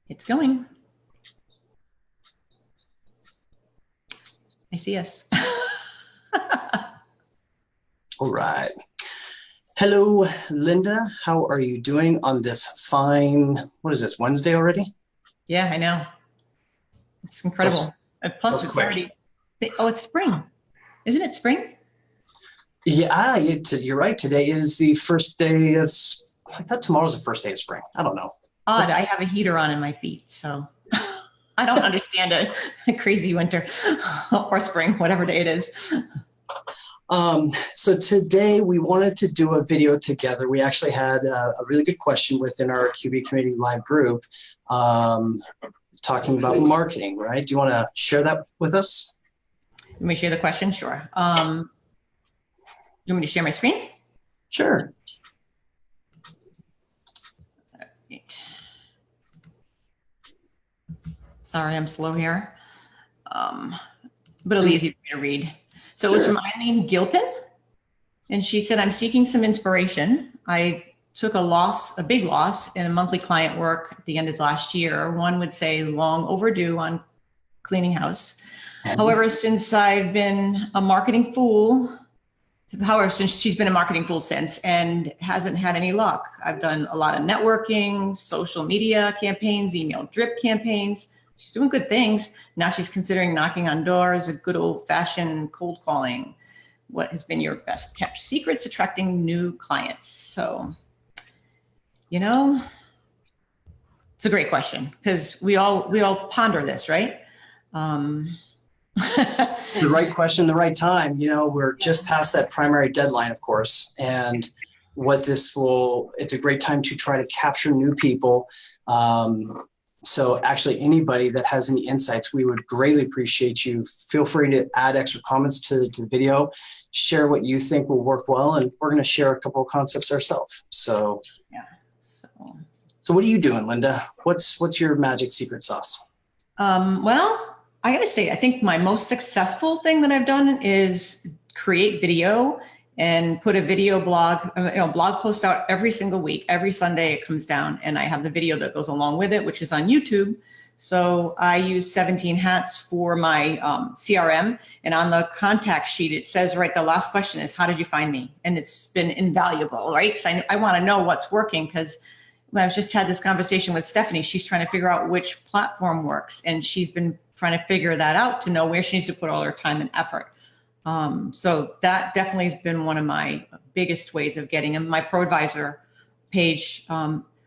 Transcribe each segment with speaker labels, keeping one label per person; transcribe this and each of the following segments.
Speaker 1: It's going. I see us.
Speaker 2: All right. Hello, Lynda. How are you doing on this fine, what is this, Wednesday already?
Speaker 1: Yeah, I know. It's incredible. Plus, it's already, oh, it's spring. Isn't it spring?
Speaker 2: Yeah, you're right. Today is the first day of, I thought tomorrow's the first day of spring. I don't know.
Speaker 1: Odd. I have a heater on in my feet, so I don't understand a crazy winter or spring, whatever day it is.
Speaker 2: So today we wanted to do a video together. We actually had a really good question within our QB Community Live group talking about marketing, right? Do you want to share that with us?
Speaker 1: Let me share the question? Sure. You want me to share my screen?
Speaker 2: Sure.
Speaker 1: Sorry, I'm slow here, but it'll be easy for me to read. So it was from Eileen Gilpin, and she said, I'm seeking some inspiration. I took a big loss in a monthly client work at the end of last year. One would say long overdue on cleaning house. However, since she's been a marketing fool since and hasn't had any luck. I've done a lot of networking, social media campaigns, email drip campaigns. She's doing good things. Now she's considering knocking on doors, a good old fashioned cold calling. What has been your best kept secrets attracting new clients? So, it's a great question because we all ponder this, right?
Speaker 2: The right question, the right time. We're just past that primary deadline, of course. And it's a great time to try to capture new people. So actually anybody that has any insights, we would greatly appreciate you. Feel free to add extra comments to the video, share what you think will work well. And we're going to share a couple of concepts ourselves. So,
Speaker 1: yeah.
Speaker 2: So what are you doing, Lynda? What's your magic secret sauce?
Speaker 1: Well, I got to say, I think my most successful thing that I've done is create video and put a video blog post out every single week. Every Sunday it comes down and I have the video that goes along with it, which is on YouTube. So I use 17 Hats for my CRM, and on the contact sheet, it says, right, the last question is, how did you find me? And it's been invaluable, right? Because I want to know what's working, because I've just had this conversation with Stephanie. She's trying to figure out which platform works, and she's been trying to figure that out to know where she needs to put all her time and effort. So that definitely has been one of my biggest ways of getting in. My ProAdvisor page,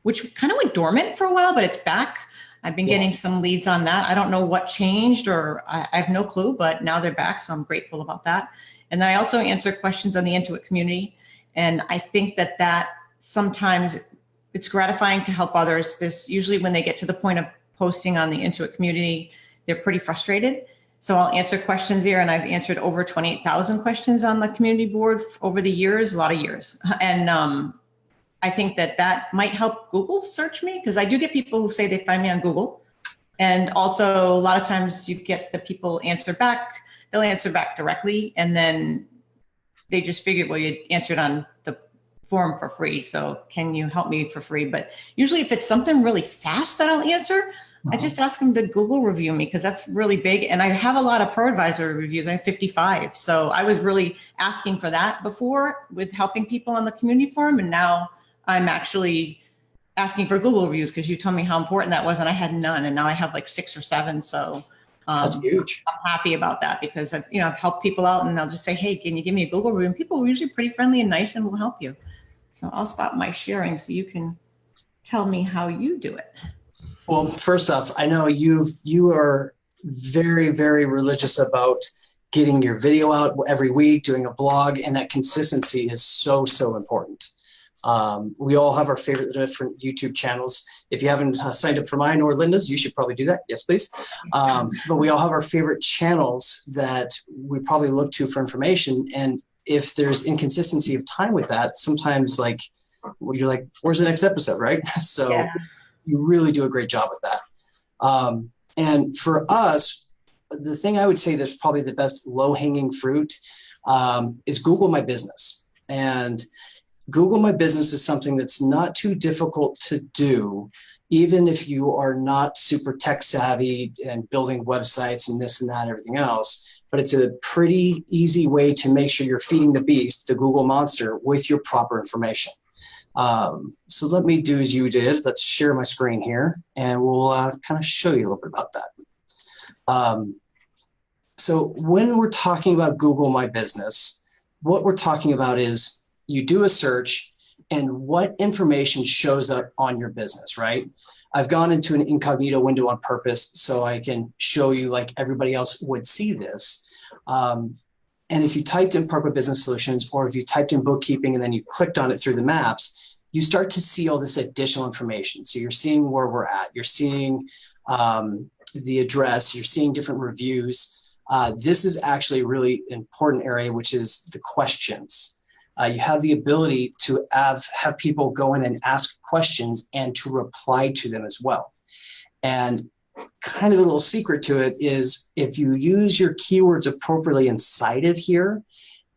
Speaker 1: which kind of went dormant for a while, but it's back. I've been getting some leads on that. I don't know what changed, or I have no clue, but now they're back. So I'm grateful about that. And then I also answer questions on the Intuit community. And I think that sometimes it's gratifying to help others. This usually when they get to the point of posting on the Intuit community, they're pretty frustrated. So I'll answer questions there, and I've answered over 28,000 questions on the community board over the years, a lot of years. And I think that might help Google search me, because I do get people who say they find me on Google. And also a lot of times you get the people answer back, they'll answer back directly, and then they just figure, well, you answered on the form for free, so can you help me for free? But usually if it's something really fast that I'll answer, I just ask them to Google review me, because that's really big. And I have a lot of ProAdvisor reviews. I have 55. So I was really asking for that before with helping people on the community forum. And now I'm actually asking for Google reviews, because you told me how important that was. And I had none. And now I have like 6 or 7. So
Speaker 2: that's huge.
Speaker 1: I'm happy about that, because I've helped people out, and I'll just say, hey, can you give me a Google review? And people are usually pretty friendly and nice and will help you. So I'll stop my sharing so you can tell me how you do it.
Speaker 2: Well, first off, I know you are very, very religious about getting your video out every week, doing a blog, and that consistency is so, so important. We all have our favorite different YouTube channels. If you haven't signed up for mine or Lynda's, you should probably do that. Yes, please. But we all have our favorite channels that we probably look to for information. And if there's inconsistency of time with that, sometimes you're like, where's the next episode, right? So yeah. You really do a great job with that. And for us, the thing I would say that's probably the best low-hanging fruit is Google My Business. And Google My Business is something that's not too difficult to do, even if you are not super tech savvy and building websites and this and that and everything else. But it's a pretty easy way to make sure you're feeding the beast, the Google monster, with your proper information. So let me do as you did. Let's share my screen here, and we'll kind of show you a little bit about that. So when we're talking about Google My Business, what we're talking about is you do a search and what information shows up on your business, right? I've gone into an incognito window on purpose so I can show you like everybody else would see this. And if you typed in Parkway Business Solutions, or if you typed in bookkeeping and then you clicked on it through the maps, you start to see all this additional information. So you're seeing where we're at, you're seeing the address, you're seeing different reviews. This is actually a really important area, which is the questions. You have the ability to have people go in and ask questions and to reply to them as well. And kind of a little secret to it is if you use your keywords appropriately inside of here,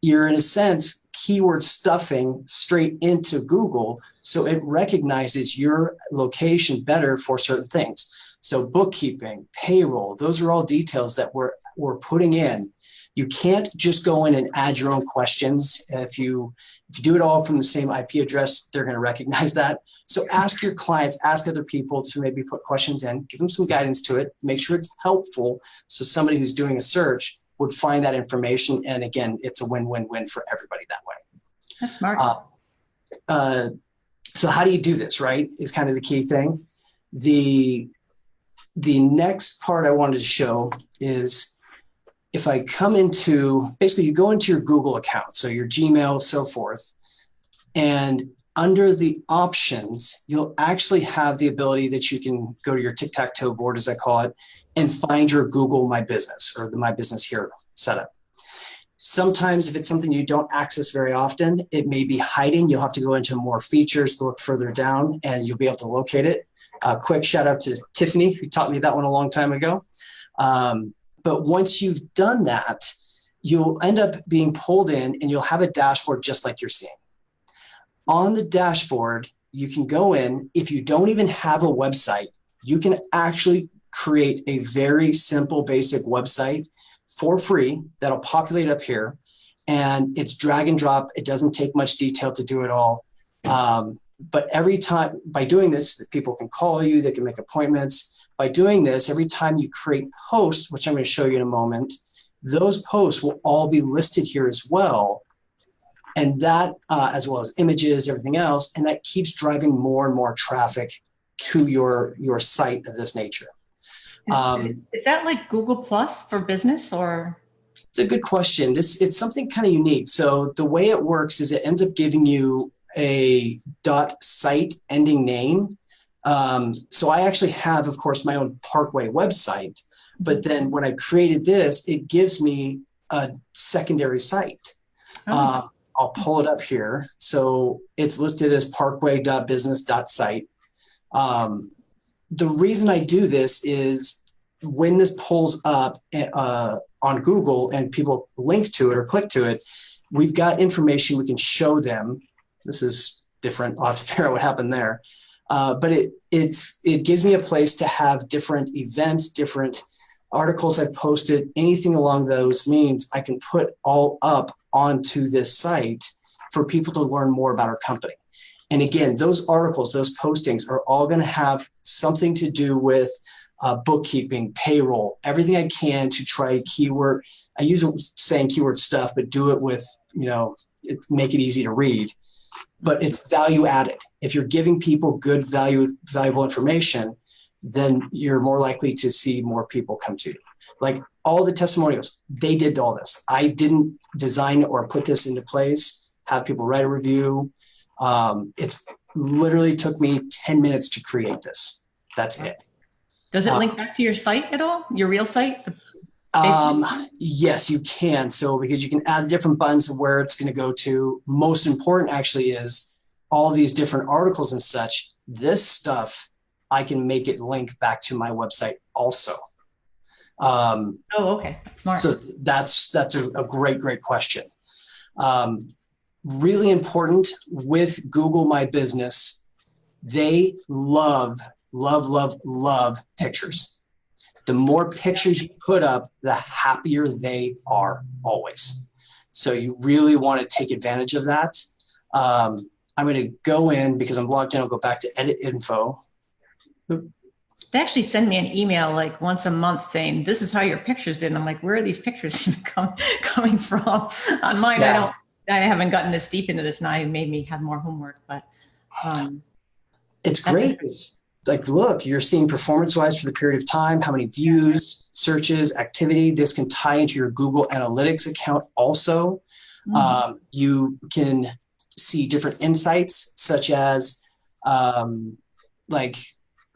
Speaker 2: you're in a sense keyword stuffing straight into Google, so it recognizes your location better for certain things. So bookkeeping, payroll, those are all details that we're putting in. You can't just go in and add your own questions. If you do it all from the same IP address, they're going to recognize that. So ask your clients, ask other people to maybe put questions in, give them some guidance to it, make sure it's helpful. So somebody who's doing a search would find that information. And again, it's a win-win-win for everybody that way.
Speaker 1: That's smart.
Speaker 2: So how do you do this, right? Is kind of the key thing. The next part I wanted to show is if I come into, basically you go into your Google account, so your Gmail, so forth, and under the options, you'll actually have the ability that you can go to your tic-tac-toe board, as I call it, and find your Google My Business or the My Business Here setup. Sometimes if it's something you don't access very often, it may be hiding. You'll have to go into more features, look further down, and you'll be able to locate it. Quick shout out to Tiffany, who taught me that one a long time ago. But once you've done that, you'll end up being pulled in and you'll have a dashboard just like you're seeing. On the dashboard, you can go in. If you don't even have a website, you can actually create a very simple, basic website for free that'll populate up here. And it's drag and drop. It doesn't take much detail to do it all. But every time, by doing this, people can call you, they can make appointments. By doing this, every time you create posts, which I'm going to show you in a moment, those posts will all be listed here as well. And that, as well as images, everything else, and that keeps driving more and more traffic to your site of this nature.
Speaker 1: Is that like Google Plus for business, or?
Speaker 2: It's a good question. It's something kind of unique. So the way it works is it ends up giving you a .site ending name. So I actually have, of course, my own Parkway website, but then when I created this, it gives me a secondary site. Oh. I'll pull it up here. So it's listed as parkway.business.site. The reason I do this is when this pulls up on Google and people link to it or click to it, we've got information we can show them. This is different. I'll have to figure out what happened there. But it gives me a place to have different events, different articles I've posted, anything along those means I can put all up onto this site for people to learn more about our company. And again, those articles, those postings are all going to have something to do with bookkeeping, payroll, everything I can to try keyword. I use saying keyword stuff, but do it with, make it easy to read. But it's value added. If you're giving people good valuable information, then you're more likely to see more people come to you. Like all the testimonials, they did all this. I didn't design or put this into place, have people write a review. It's literally took me 10 minutes to create this. That's it.
Speaker 1: Does it link back to your site at all? Your real site?
Speaker 2: Yes, you can. So because you can add different buttons of where it's going to go to. Most important actually is all these different articles and such. This stuff, I can make it link back to my website also.
Speaker 1: Okay. Smart.
Speaker 2: So that's a great question. really important with Google My Business, they love, love, love, love pictures. The more pictures you put up, the happier they are always. So you really want to take advantage of that. I'm going to go in because I'm logged in. I'll go back to edit info.
Speaker 1: They actually send me an email like once a month saying, this is how your pictures did. And I'm like, where are these pictures coming from? On mine,
Speaker 2: Yeah.
Speaker 1: I haven't gotten this deep into this. Now it made me have more homework, but
Speaker 2: it's great. It's like, look, you're seeing performance-wise for the period of time, how many views, searches, activity. This can tie into your Google Analytics account also. You can see different insights such as like,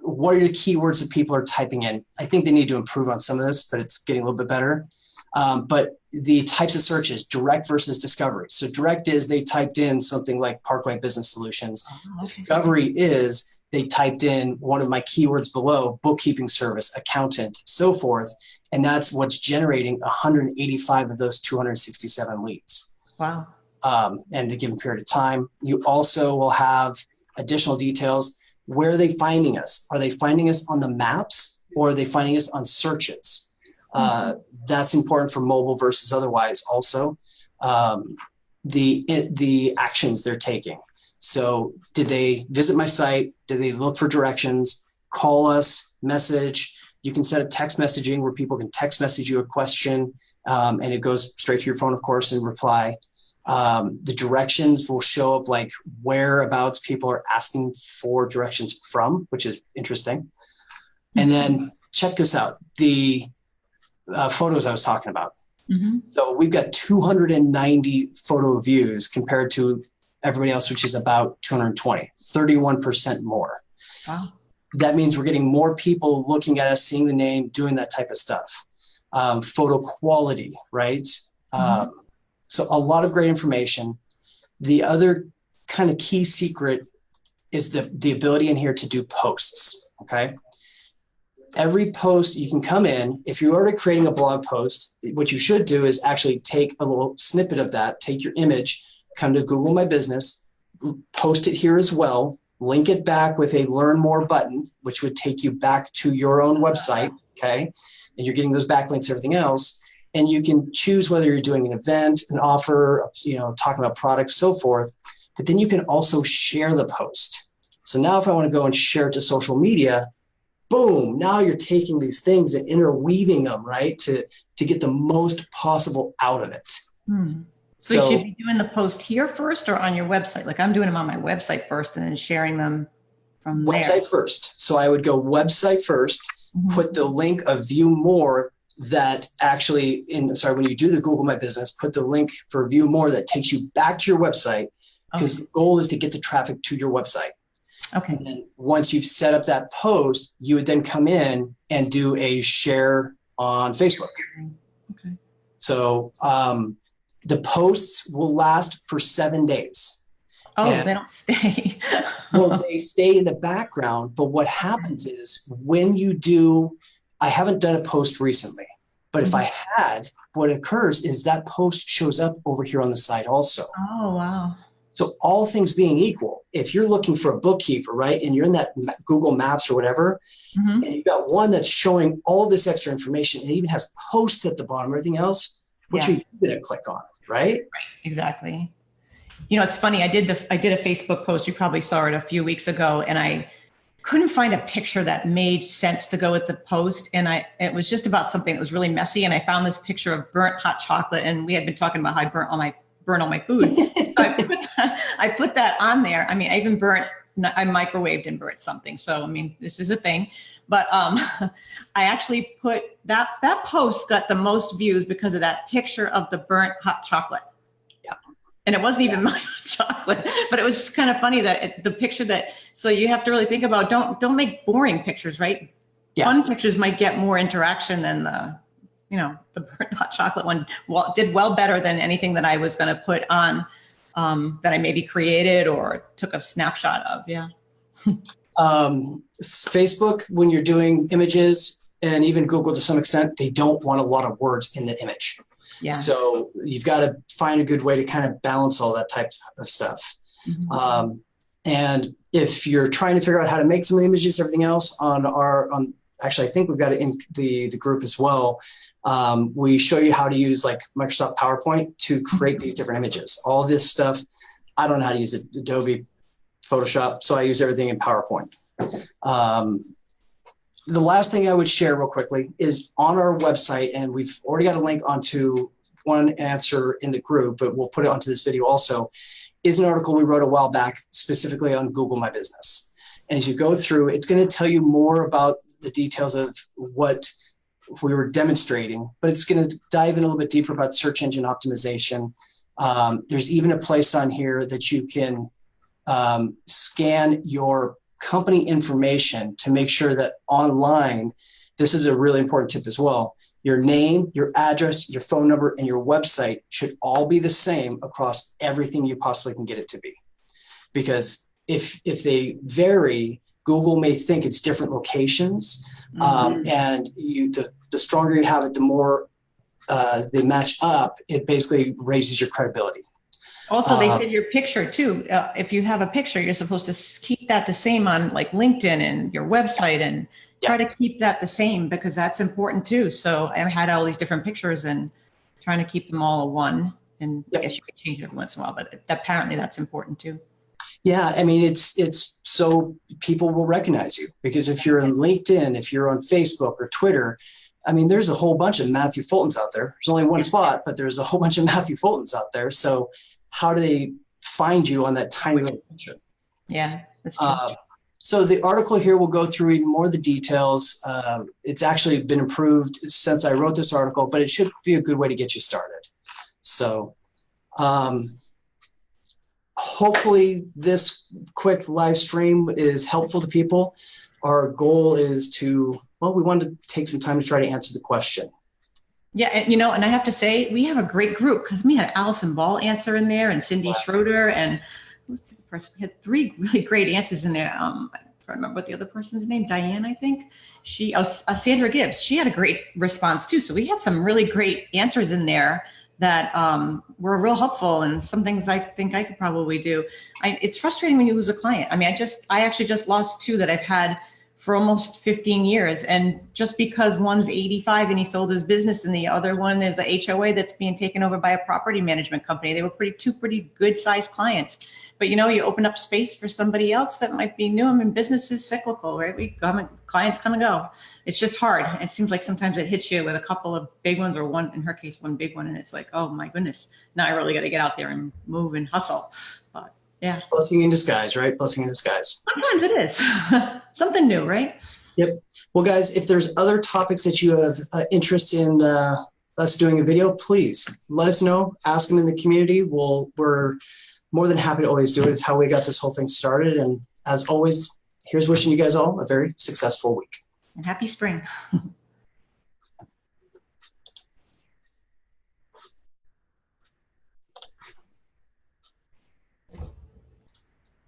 Speaker 2: what are the keywords that people are typing in? I think they need to improve on some of this, but it's getting a little bit better. But the types of searches, direct versus discovery. So direct is they typed in something like Parkway Business Solutions. Discovery is they typed in one of my keywords below, bookkeeping service, accountant, so forth. And that's what's generating 185 of those 267 leads.
Speaker 1: Wow.
Speaker 2: And the given period of time. You also will have additional details. Where are they finding us? Are they finding us on the maps or are they finding us on searches? That's important for mobile versus otherwise also. The actions they're taking. So did they visit my site? Did they look for directions? Call us, message. You can set up text messaging where people can text message you a question and it goes straight to your phone, of course, and reply. The directions will show up like whereabouts people are asking for directions from, which is interesting. And then check this out, the photos I was talking about. So we've got 290 photo views compared to everybody else, which is about 220, 31% more.
Speaker 1: Wow.
Speaker 2: That means we're getting more people looking at us, seeing the name, doing that type of stuff. Photo quality, right? So a lot of great information. The other kind of key secret is the ability in here to do posts, okay? Every post you can come in, if you're already creating a blog post, what you should do is actually take a little snippet of that, take your image, come to Google My Business, post it here as well, link it back with a learn more button, which would take you back to your own website, okay? And you're getting those backlinks, everything else. And you can choose whether you're doing an event, an offer, talking about products, so forth. But then you can also share the post. So now if I want to go and share it to social media, boom, now you're taking these things and interweaving them, right, to get the most possible out of it.
Speaker 1: So you should be doing the post here first or on your website? Like I'm doing them on my website first and then sharing them from there.
Speaker 2: Website first. So I would go website first, put the link of view more that actually when you do the Google My Business, put the link for view more that takes you back to your website because the goal is to get the traffic to your website.
Speaker 1: Okay.
Speaker 2: And then once you've set up that post, you would then come in and do a share on Facebook.
Speaker 1: Okay.
Speaker 2: So the posts will last for 7 days.
Speaker 1: Oh, they don't stay.
Speaker 2: Well, they stay in the background, but what happens is when you do, I haven't done a post recently, but if I had, what occurs is that post shows up over here on the site also.
Speaker 1: Oh, wow.
Speaker 2: So all things being equal, if you're looking for a bookkeeper, right, and you're in that Google Maps or whatever, and you've got one that's showing all this extra information and it even has posts at the bottom, everything else, which are you going to click on, right?
Speaker 1: Exactly. It's funny. I did a Facebook post. You probably saw it a few weeks ago, and I couldn't find a picture that made sense to go with the post. And it was just about something that was really messy. And I found this picture of burnt hot chocolate. And we had been talking about how I burn all my food. So I put that on there. I mean, I microwaved and burnt something. So, I mean, this is a thing, but I actually put that post got the most views because of that picture of the burnt hot chocolate. And it wasn't even my chocolate, but it was just kind of funny that the picture so you have to really think about, don't make boring pictures, right? Fun pictures might get more interaction than the burnt hot chocolate one did well better than anything that I was going to put on that I maybe created or took a snapshot of. Yeah.
Speaker 2: Facebook, when you're doing images and even Google to some extent, they don't want a lot of words in the image.
Speaker 1: Yeah.
Speaker 2: So you've got to find a good way to kind of balance all that type of stuff. And if you're trying to figure out how to make some of the images, everything else actually, I think we've got it in the group as well. We show you how to use like Microsoft PowerPoint to create these different images. All this stuff, I don't know how to use it, Adobe Photoshop, so I use everything in PowerPoint. The last thing I would share real quickly is on our website, and we've already got a link onto one answer in the group, but we'll put it onto this video also, is an article we wrote a while back specifically on Google My Business. And as you go through, it's going to tell you more about the details of what we were demonstrating, but it's going to dive in a little bit deeper about search engine optimization. There's even a place on here that you can scan your company information to make sure that online, this is a really important tip as well, your name, your address, your phone number, and your website should all be the same across everything you possibly can get it to be. Because if they vary, Google may think it's different locations, and the stronger you have it, the more they match up, it basically raises your credibility.
Speaker 1: Also, they said your picture too. If you have a picture, you're supposed to keep that the same on like LinkedIn and your website, and try to keep that the same, because that's important too. So I had all these different pictures and trying to keep them all one. And I guess you can change it every once in a while, but apparently that's important too.
Speaker 2: Yeah, I mean, it's so people will recognize you, because if you're on LinkedIn, if you're on Facebook or Twitter, I mean, there's a whole bunch of Matthew Fultons out there. There's only one spot, but there's a whole bunch of Matthew Fultons out there. So how do they find you on that tiny little picture?
Speaker 1: Yeah, that's true.
Speaker 2: So the article here will go through even more of the details. It's actually been improved since I wrote this article, but it should be a good way to get you started. So hopefully this quick live stream is helpful to people. Our goal is to, well, we wanted to take some time to try to answer the question.
Speaker 1: Yeah, and and I have to say, we have a great group, because we had Allison Ball answer in there, and Cindy Schroeder, and who's the person? We had 3 really great answers in there. I'm trying to remember what the other person's name, Diane, I think. Sandra Gibbs, she had a great response too. So we had some really great answers in there that were real helpful, and some things I think I could probably do. It's frustrating when you lose a client. I mean, I actually just lost 2 that I've had for almost 15 years. And just because one's 85 and he sold his business, and the other one is a HOA that's being taken over by a property management company, they were two pretty good sized clients. But you open up space for somebody else that might be new. I mean, business is cyclical, right? Clients come and go. It's just hard. It seems like sometimes it hits you with a couple of big ones, or one, in her case, one big one. And it's like, oh my goodness, now I really got to get out there and move and hustle. But yeah.
Speaker 2: Blessing in disguise, right? Blessing in disguise.
Speaker 1: Sometimes it is. Something new, right?
Speaker 2: Yep. Well, guys, if there's other topics that you have interest in us doing a video, please let us know. Ask them in the community. We're more than happy to always do it. It's how we got this whole thing started. And as always, here's wishing you guys all a very successful week.
Speaker 1: And happy spring.